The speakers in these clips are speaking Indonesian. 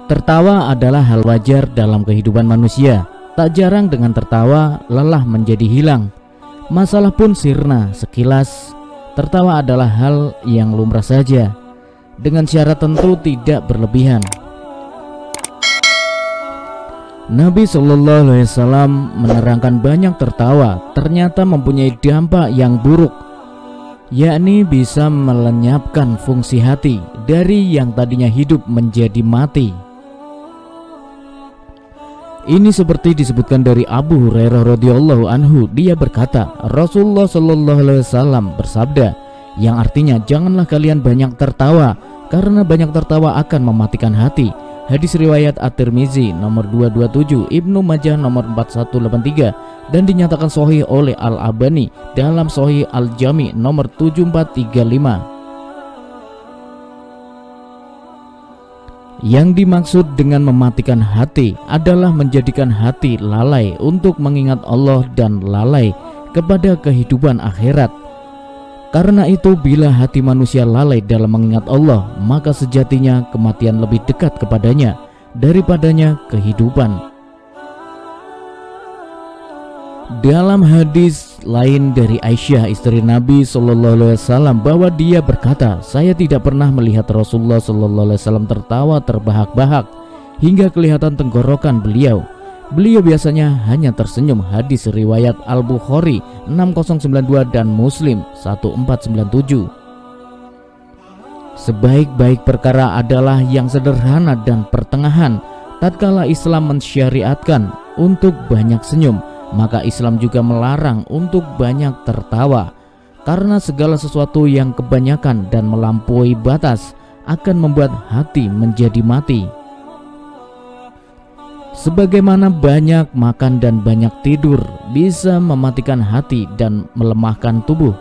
Tertawa adalah hal wajar dalam kehidupan manusia. Tak jarang dengan tertawa, lelah menjadi hilang. Masalah pun sirna sekilas. Tertawa adalah hal yang lumrah saja, dengan syarat tentu tidak berlebihan. Nabi SAW menerangkan banyak tertawa ternyata mempunyai dampak yang buruk, yakni bisa melenyapkan fungsi hati dari yang tadinya hidup menjadi mati. Ini seperti disebutkan dari Abu Hurairah radhiyallahu anhu. Dia berkata, Rasulullah SAW bersabda, yang artinya janganlah kalian banyak tertawa, karena banyak tertawa akan mematikan hati. Hadis riwayat At-Tirmizi nomor 227, Ibnu Majah nomor 4183, dan dinyatakan sahih oleh Al-Albani dalam Sahih Al-Jami nomor 7435. Yang dimaksud dengan mematikan hati adalah menjadikan hati lalai untuk mengingat Allah dan lalai kepada kehidupan akhirat. Karena itu bila hati manusia lalai dalam mengingat Allah, maka sejatinya kematian lebih dekat kepadanya daripadanya kehidupan. Dalam hadis lain dari Aisyah istri Nabi SAW bahwa dia berkata, saya tidak pernah melihat Rasulullah SAW tertawa terbahak-bahak hingga kelihatan tenggorokan beliau. Beliau biasanya hanya tersenyum. Hadis riwayat Al-Bukhari 6092 dan Muslim 1497. Sebaik-baik perkara adalah yang sederhana dan pertengahan. Tatkala Islam mensyariatkan untuk banyak senyum, maka Islam juga melarang untuk banyak tertawa, karena segala sesuatu yang kebanyakan dan melampaui batas akan membuat hati menjadi mati. Sebagaimana banyak makan dan banyak tidur bisa mematikan hati dan melemahkan tubuh,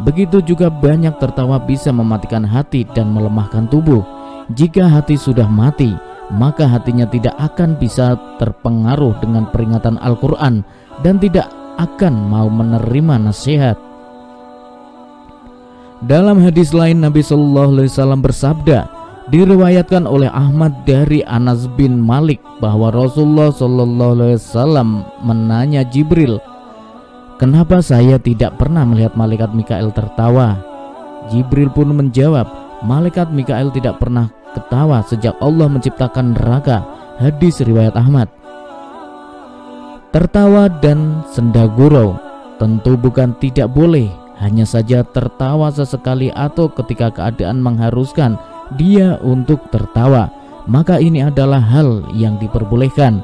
begitu juga banyak tertawa bisa mematikan hati dan melemahkan tubuh. Jika hati sudah mati, maka hatinya tidak akan bisa terpengaruh dengan peringatan Al-Quran dan tidak akan mau menerima nasihat. Dalam hadis lain Nabi SAW bersabda, diriwayatkan oleh Ahmad dari Anas bin Malik bahwa Rasulullah SAW menanya Jibril, kenapa saya tidak pernah melihat malaikat Mikail tertawa? Jibril pun menjawab, malaikat Mikail tidak pernah ketawa sejak Allah menciptakan neraka. Hadis riwayat Ahmad. Tertawa dan senda gurau tentu bukan tidak boleh, hanya saja tertawa sesekali atau ketika keadaan mengharuskan dia untuk tertawa, maka ini adalah hal yang diperbolehkan,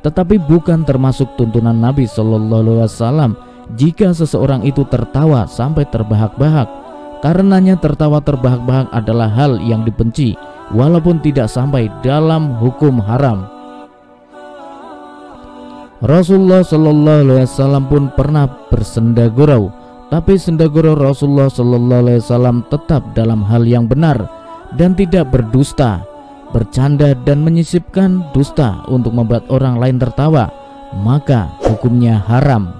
tetapi bukan termasuk tuntunan Nabi SAW jika seseorang itu tertawa sampai terbahak-bahak. Karenanya tertawa terbahak-bahak adalah hal yang dibenci, walaupun tidak sampai dalam hukum haram. Rasulullah SAW pun pernah bersenda gurau, tapi senda gurau Rasulullah SAW tetap dalam hal yang benar dan tidak berdusta, bercanda dan menyisipkan dusta untuk membuat orang lain tertawa, maka hukumnya haram.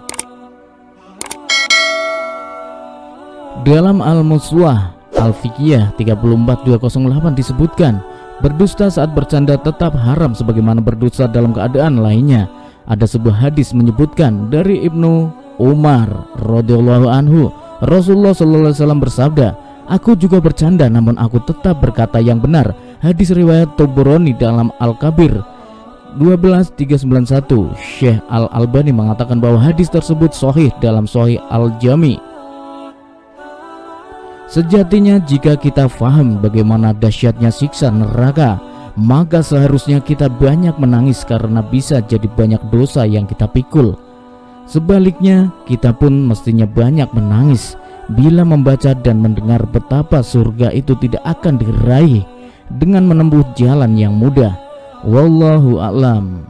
Dalam Al-Muswah Al-Fiqhiyah 34208 disebutkan, berdusta saat bercanda tetap haram sebagaimana berdusta dalam keadaan lainnya. Ada sebuah hadis menyebutkan dari Ibnu Umar radhiyallahu anhu, Rasulullah SAW bersabda, aku juga bercanda namun aku tetap berkata yang benar. Hadis riwayat Tabrani dalam Al-Kabir 12391. Syekh Al-Albani mengatakan bahwa hadis tersebut sahih dalam Sahih Al-Jami. Sejatinya jika kita faham bagaimana dahsyatnya siksa neraka, maka seharusnya kita banyak menangis karena bisa jadi banyak dosa yang kita pikul. Sebaliknya kita pun mestinya banyak menangis bila membaca dan mendengar betapa surga itu tidak akan diraih dengan menempuh jalan yang mudah. Wallahu a'lam.